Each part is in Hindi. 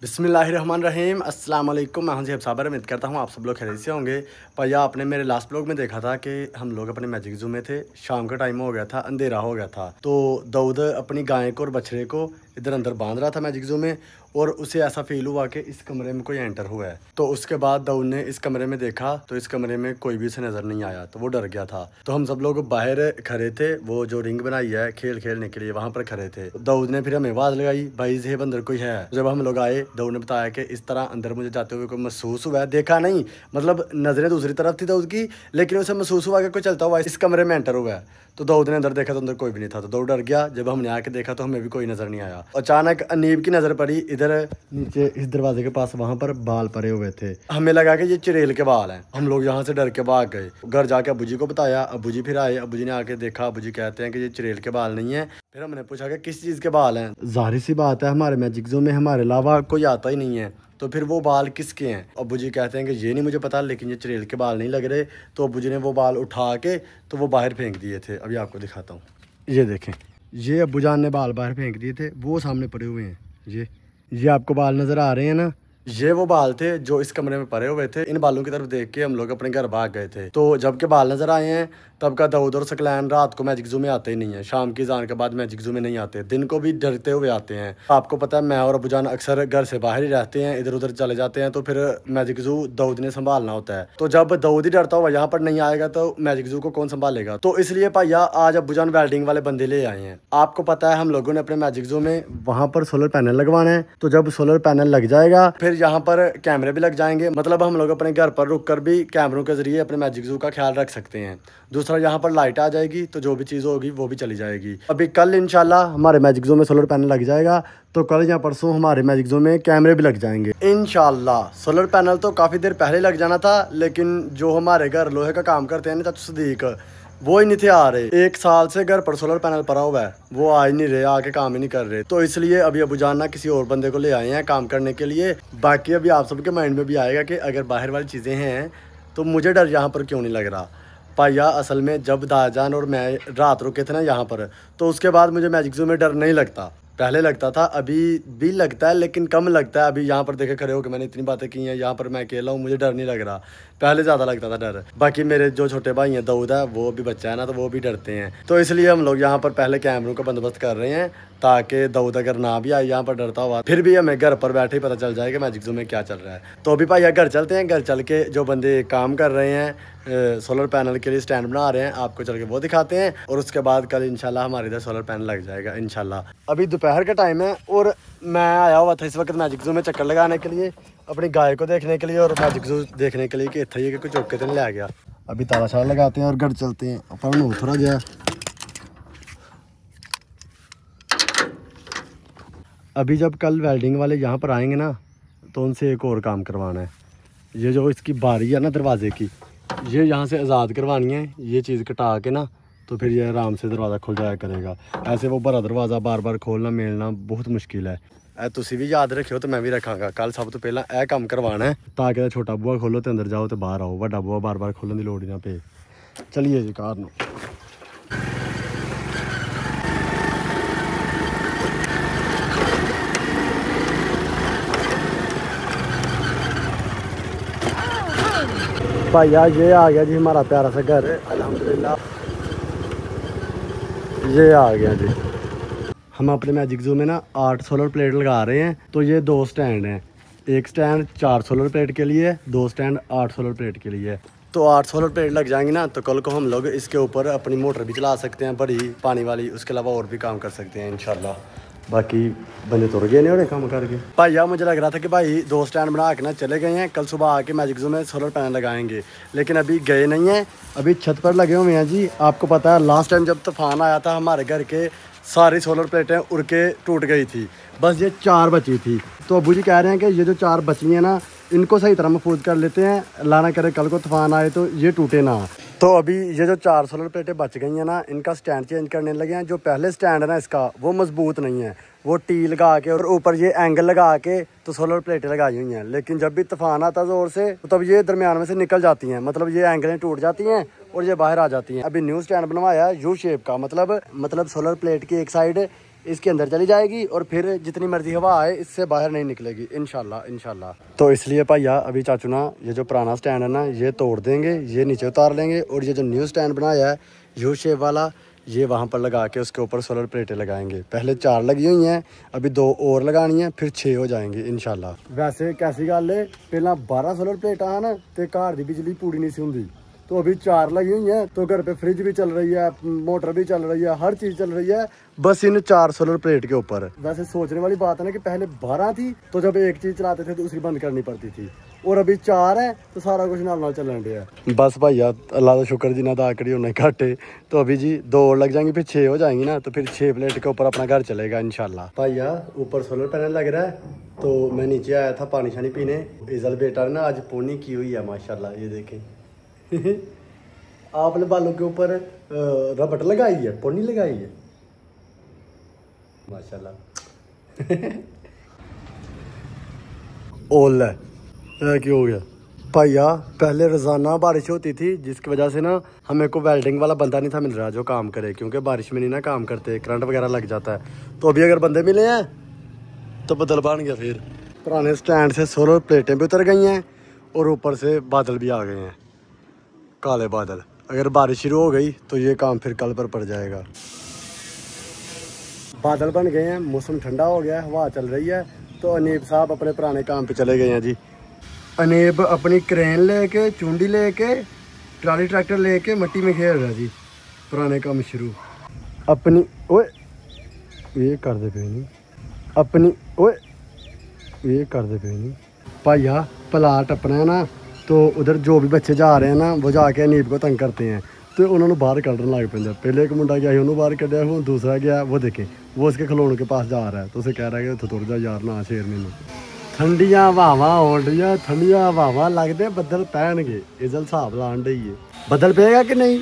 बिस्मिल्लाहिर्रहमानिर्रहीम अस्सलाम वालेकुम। मैं हूं ज़ेब साबर। उम्मीद करता हूं आप सब लोग खैरियत से होंगे। भैया आपने मेरे लास्ट ब्लॉग में देखा था कि हम लोग अपने मैजिक ज़ू में थे। शाम का टाइम हो गया था, अंधेरा हो गया था, तो दाऊद अपनी गाय को और बछड़े को इधर अंदर बांध रहा था मैजिक ज़ू में, और उसे ऐसा फील हुआ कि इस कमरे में कोई एंटर हुआ है। तो उसके बाद दाऊद ने इस कमरे में देखा तो इस कमरे में कोई भी उसे नज़र नहीं आया, तो वो डर गया था। तो हम सब लोग बाहर खड़े थे, वो जो रिंग बनाई है खेल खेलने के लिए वहाँ पर खड़े थे। दाऊद ने फिर हमें आवाज़ लगाई, भाई ज़ेब अंदर कोई है। जब हम लोग आए, दाऊद ने बताया कि इस तरह अंदर मुझे जाते हुए कोई महसूस हुआ है। देखा नहीं, मतलब नज़रें दूसरी तरफ थी दाऊद की, लेकिन उसे महसूस हुआ कि कोई चलता हुआ इस कमरे में एंटर हुआ है। तो दाऊद ने अंदर देखा तो अंदर कोई भी नहीं था, तो दाऊद डर गया। जब हमने आके देखा तो हमें भी कोई नज़र नहीं आया। अचानक अनीब की नज़र पड़ी इधर नीचे इस दरवाजे के पास, वहाँ पर बाल पड़े हुए थे। हमें लगा कि ये चुड़ैल के बाल हैं। हम लोग यहाँ से डर के भाग गए। घर जाके अब्बू जी को बताया, अब्बू जी फिर आए, अब्बू जी ने आके देखा, अब्बू जी कहते हैं कि ये चुड़ैल के बाल नहीं है। फिर हमने पूछा कि किस चीज़ के बाल हैं। जाहिर सी बात है, हमारे मैजिक ज़ू में हमारे अलावा कोई आता ही नहीं है, तो फिर वो बाल किसके हैं। अब्बू जी कहते हैं कि ये नहीं मुझे पता, लेकिन ये चुड़ैल के बाल नहीं लग रहे। तो अब्बू जी ने वो बाल उठा के तो वो बाहर फेंक दिए थे। अभी आपको दिखाता हूँ, ये देखें, ये अब्बू जान ने बाल बाहर फेंक दिए थे, वो सामने पड़े हुए हैं। ये आपको बाल नज़र आ रहे हैं ना, ये वो बाल थे जो इस कमरे में पड़े हुए थे। इन बालों की तरफ देख के हम लोग अपने घर भाग गए थे। तो जब के बाल नज़र आए हैं तब का दाऊद और सकलैन रात को मैजिक ज़ू में आते ही नहीं है। शाम की अज़ान के बाद मैजिक ज़ू में नहीं आते, दिन को भी डरते हुए आते हैं। आपको पता है, मैं और अब्बू जान अक्सर घर से बाहर ही रहते हैं, इधर उधर चले जाते हैं, तो फिर मैजिक ज़ू दाऊद ने संभालना होता है। तो जब दाऊद ही डरता हुआ यहाँ पर नहीं आएगा तो मैजिक ज़ू को कौन संभालेगा। तो इसलिए भैया आज अब्बू जान वेल्डिंग वाले बंदे ले आए हैं। आपको पता है, हम लोगों ने अपने मैजिक ज़ू में वहाँ पर सोलर पैनल लगवाना है। तो जब सोलर पैनल लग जाएगा फिर यहाँ पर कैमरे भी लग जाएंगे, मतलब हम लोग अपने घर पर रुक कर भी कैमरों के जरिए अपने मैजिक ज़ू का ख्याल रख सकते हैं। दूसरा, यहाँ पर लाइट आ जाएगी तो जो भी चीज़ होगी वो भी चली जाएगी। अभी कल इंशाल्लाह हमारे मैजिक ज़ू में सोलर पैनल लग जाएगा, तो कल या परसों हमारे मैजिक ज़ू में कैमरे भी लग जाएंगे इंशाल्लाह। सोलर पैनल तो काफ़ी देर पहले लग जाना था, लेकिन जो हमारे घर लोहे का काम करते हैं ना चाचू सदीक, वो ही नहीं थे आ रहे। 1 साल से घर पर सोलर पैनल पड़ा हुआ है, वो आ ही नहीं रहे, आके काम ही नहीं कर रहे। तो इसलिए अभी अब्बू जान ना किसी और बंदे को ले आए हैं काम करने के लिए। बाकी अभी आप सबके माइंड में भी आएगा कि अगर बाहर वाली चीज़ें हैं तो मुझे डर यहाँ पर क्यों नहीं लग रहा। भैया असल में जब दाजान और मैं रात रुके थे ना यहाँ पर, तो उसके बाद मुझे मैजिक ज़ू में डर नहीं लगता। पहले लगता था, अभी भी लगता है लेकिन कम लगता है। अभी यहाँ पर देखे खड़े हो कि मैंने इतनी बातें की हैं, यहाँ पर मैं अकेला हूँ, मुझे डर नहीं लग रहा। पहले ज़्यादा लगता था डर। बाकी मेरे जो छोटे भाई हैं, दाऊद है, वो भी बच्चा है ना, तो वो भी डरते हैं। तो इसलिए हम लोग यहाँ पर पहले कैमरों का बंदोबस्त कर रहे हैं, ताकि दाऊद अगर ना भी आए यहाँ पर डरता हुआ, फिर भी हमें घर पर बैठे ही पता चल जाए कि मैजिक ज़ू में क्या चल रहा है। तो अभी भाई घर चलते हैं। घर चल के जो बंदे काम कर रहे हैं सोलर पैनल के लिए स्टैंड बना रहे हैं, आपको चल के वो दिखाते हैं, और उसके बाद कल इंशाल्लाह हमारे इधर सोलर पैनल लग जाएगा इंशाल्लाह। अभी दोपहर का टाइम है और मैं आया हुआ था इस वक्त मैजिक ज़ू में चक्कर लगाने के लिए, अपनी गाय को देखने के लिए और मैजिक ज़ू देखने के लिए कि इतना ही कि कुछ चौके तो नहीं ले गया। अभी ताला शाला लगाते हैं और घर चलते हैं। अपन थोड़ा गया, अभी जब कल वेल्डिंग वाले यहाँ पर आएंगे ना, तो उनसे एक और काम करवाना है। ये जो इसकी बारी है ना दरवाजे की, ये यहाँ से आज़ाद करवानी है। ये चीज़ कटा के ना, तो फिर ये आराम से दरवाज़ा खुल जाया करेगा। ऐसे वो बड़ा दरवाज़ा बार बार खोलना मेलना बहुत मुश्किल है। तुसी भी याद रखियो तो मैं भी रखांगा। कल सब तो पहला यह काम करवाना है, ताकि छोटा बुआ खोलो तो अंदर जाओ तो बाहर आओ, बड़ा बुआ बार बार खोलने की लोड़ ही ना पे। चलिए जी कार नो। भैया ये आ गया जी हमारा प्यारा सा घर, अल्हम्दुलिल्लाह ये आ गया जी। हम अपने मैजिक ज़ू में ना 8 सोलर प्लेट लगा रहे हैं। तो ये 2 स्टैंड हैं, एक स्टैंड 4 सोलर प्लेट के लिए, 2 स्टैंड 8 सोलर प्लेट के लिए। तो 8 सोलर प्लेट लग जाएंगी ना, तो कल को हम लोग इसके ऊपर अपनी मोटर भी चला सकते हैं, बड़ी पानी वाली। उसके अलावा और भी काम कर सकते हैं इंशाल्लाह। बाकी बंदे तुर गए नहीं और काम करके। भैया मुझे लग रहा था कि भाई 2 स्टैंड बना के ना चले गए हैं, कल सुबह आके मैजिक ज़ू में सोलर पैनल लगाएंगे, लेकिन अभी गए नहीं हैं। अभी छत पर लगे हुए हैं जी। आपको पता है लास्ट टाइम जब तूफान आया था, हमारे घर के सारी सोलर प्लेटें उड़ के टूट गई थी, बस ये 4 बची थी। तो अब्बू जी कह रहे हैं कि ये जो 4 बची हैं ना, इनको सही तरह महफूज कर लेते हैं, अल्लाह ना करे कल को तूफान आए तो ये टूटे ना। तो अभी ये जो 4 सोलर प्लेटें बच गई हैं ना, इनका स्टैंड चेंज करने लगे हैं। जो पहले स्टैंड है ना इसका, वो मजबूत नहीं है, वो टी लगा के और ऊपर ये एंगल लगा के तो सोलर प्लेटें लगाई हुई हैं। लेकिन जब भी तूफान आता है ज़ोर से, तो तब ये दरमियान में से निकल जाती हैं, मतलब ये एंगलें टूट जाती हैं और ये बाहर आ जाती हैं। अभी न्यू स्टैंड बनवाया है यू शेप का, मतलब सोलर प्लेट की एक साइड इसके अंदर चली जाएगी और फिर जितनी मर्जी हवा आए इससे बाहर नहीं निकलेगी इंशाल्लाह इंशाल्लाह। तो इसलिए भैया अभी चाचू ना ये जो पुराना स्टैंड है ना ये तोड़ देंगे, ये नीचे उतार लेंगे और ये जो न्यू स्टैंड बनाया है यू शेप वाला ये वहाँ पर लगा के उसके ऊपर सोलर प्लेटें लगाएंगे। पहले 4 लगी हुई हैं, अभी 2 और लगानी है, फिर 6 हो जाएंगी इंशाल्लाह। वैसे कैसी गल है, पहला 12 सोलर प्लेटा है ना तो घर की बिजली पूरी नहीं सी होंगी, तो अभी 4 लगी हुई हैं, तो घर पे फ्रिज भी चल रही है, मोटर भी चल रही है, हर चीज़ चल रही है बस इन 4 सोलर प्लेट के ऊपर। वैसे सोचने वाली बात है ना कि पहले 12 थी तो जब एक चीज़ चलाते थे तो दूसरी बंद करनी पड़ती थी, और अभी 4 है तो सारा कुछ नाल चलन दिया है। बस भैया अल्लाह का शुक्र जी ना अदा करी उन्हें घाटे, तो अभी जी 2 और लग जाएंगी, फिर 6 हो जाएंगी ना, तो फिर 6 प्लेट के ऊपर अपना घर चलेगा इंशाल्लाह। भैया ऊपर सोलर पैनल लग रहा है, तो मैं नीचे आया था पानी शानी पीने। इजल बेटा ने ना आज पोनी की हुई है माशाल्लाह, ये देखें आपने बालों के ऊपर रबट लगाई है, पोनी लगाई है माशाल्लाह। ओल है क्या हो गया भैया, पहले रोज़ाना बारिश होती थी जिसकी वजह से ना हमें को वेल्डिंग वाला बंदा नहीं था मिल रहा जो काम करे, क्योंकि बारिश में नहीं ना काम करते, करंट वगैरह लग जाता है। तो अभी अगर बंदे मिले हैं तो बदल बन गया। फिर पुराने स्टैंड से सोलर प्लेटें भी उतर गई हैं और ऊपर से बादल भी आ गए हैं, काले बादल। अगर बारिश शुरू हो गई तो ये काम फिर कल पर पड़ जाएगा। बादल बन गए हैं, मौसम ठंडा हो गया है, हवा चल रही है, तो अनीब साहब अपने पुराने काम पे चले गए हैं जी। अनीब अपनी क्रेन लेके, चूंडी लेके, ट्राली ट्रैक्टर लेके मट्टी में खेल रहा जी, पुराने काम शुरू। अपनी ओए ये कर दे पे नहीं, अपनी ओए ये कर दे पे नहीं भैया, प्लाट अपना है ना, तो उधर जो भी बच्चे जा रहे हैं ना वो जाके अनीब को तंग करते हैं, तो उन्होंने बाहर कढ़न लग पैंदा। पहले एक मुंडा गया उन्होंने बाहर कढ़िया, हूँ दूसरा गया, वो देखे वो उसके खिलौनों के पास जा रहा है, तो उसे कह रहा है कि उतो तुर जा यार ना शेर मैनू। ठंडियां हवावां हो रही, ठंडियां हवावां लगदे बदल पैणगे, इजल हिसाब लान डई है, बदल पेगा कि नहीं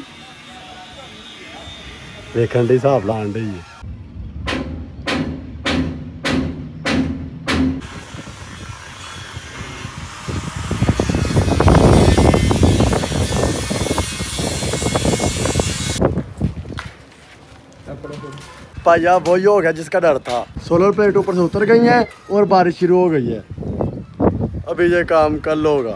देखने डी हिसाब लान डई है। भैया वही हो गया जिसका डर था, सोलर प्लेट ऊपर से उतर गई हैं और बारिश शुरू हो गई है। अभी ये काम कल होगा,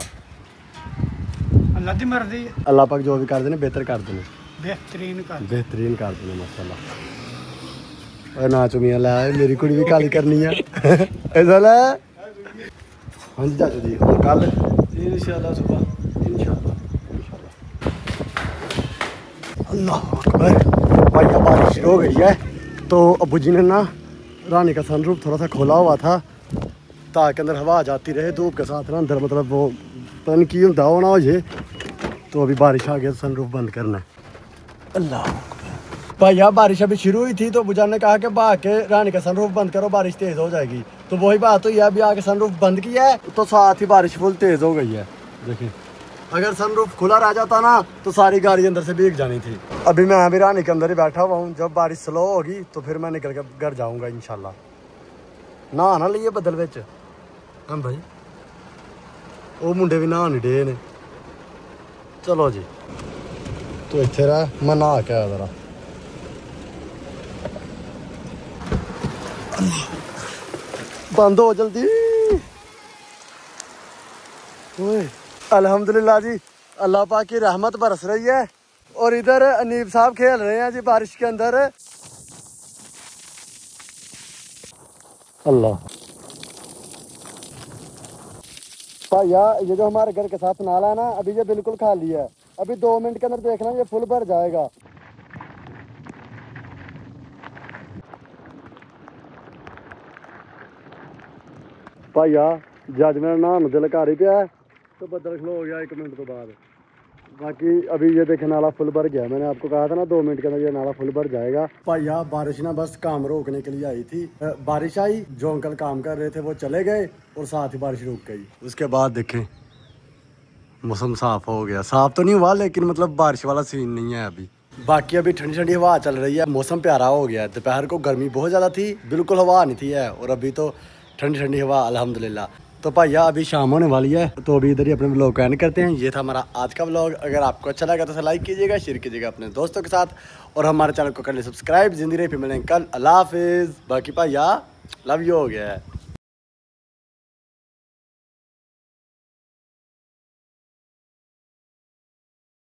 अल्लाह दी मर्जी, अल्लाह पाक जो भी कर देने बेहतर कर देने, बेहतरीन कर देने माशाल्लाह। और ना चुमिया लाए, मेरी कुड़ी भी काली करनी है ऐसा ला। हाँ जी चाचू जी, और कल इंशाल्लाह सुबह इंशाल्लाह अल्लाह अकबर। भैया बारिश शुरू हो गई है, तो अब्बू जी ने ना रानी का सनरूफ थोड़ा सा खोला हुआ था ताकि अंदर हवा जाती रहे धूप के साथ ना, अंदर मतलब वो पन की होता हो ना हो ये, तो अभी बारिश आ गई, सनरूफ बंद करना है। अल्लाह भैया बारिश अभी शुरू हुई थी, तो अब्बू जान ने कहा कि भाग के रानी का सनरूफ बंद करो, बारिश तेज़ हो जाएगी। तो वही बात हुई है, अभी आके सनरूफ बंद किया है तो साथ ही बारिश फुल तेज़ हो गई है। देखिए अगर सनरूफ खुला रह जाता ना तो सारी गाड़ी अंदर से भीग जानी थी। अभी मैं अभी रानी के अंदर ही बैठा हुआ हूँ, जब बारिश स्लो होगी तो फिर मैं निकल के घर जाऊँगा इंशाल्लाह। नहा ना लिए बदल विच हम भाई, वो मुंडे भी नहा नहीं डे ने। चलो जी, तो इत्थे रह, मैं नहा के आया जरा। बंद हो जल्दी। ओए अल्हम्दुलिल्लाह जी, अल्लाह पाक की रहमत बरस रही है, और इधर अनीब साहब खेल रहे हैं जी बारिश के अंदर। अल्लाह भैया ये जो हमारे घर के साथ नाला है ना, अभी ये बिल्कुल खाली है, अभी 2 मिनट के अंदर देखना ये फुल भर जाएगा। भैया जज मेरा नहाने दिल कर ही पिया, तो बदल खलो हो गया 1 मिनट तो बाद। बाकी अभी ये देखे नाला फुल भर गया, मैंने आपको कहा था ना 2 मिनट के अंदर ये नाला फुल भर जाएगा। भैया बारिश ना बस काम रोकने के लिए आई थी, बारिश आई, जो अंकल काम कर रहे थे वो चले गए और साथ ही बारिश रुक गई। उसके बाद देखें मौसम साफ हो गया, साफ तो नहीं हुआ लेकिन मतलब बारिश वाला सीन नहीं है अभी। बाकी अभी ठंडी ठंडी हवा चल रही है, मौसम प्यारा हो गया है। दोपहर को गर्मी बहुत ज़्यादा थी, बिल्कुल हवा नहीं थी है, और अभी तो ठंडी ठंडी हवा अल्हम्दुलिल्लाह। तो भैया अभी शाम होने वाली है, तो अभी इधर ही अपने व्लॉग को एंड करते हैं। ये था हमारा आज का व्लॉग। अगर आपको अच्छा लगा तो उसे लाइक कीजिएगा, शेयर कीजिएगा अपने दोस्तों के साथ, और हमारे चैनल को कर ले सब्सक्राइब। जिंदगी रही, फिर मिलेंगे कल। अल्लाह हाफिज़। बाकी भैया लव यू हो गया है।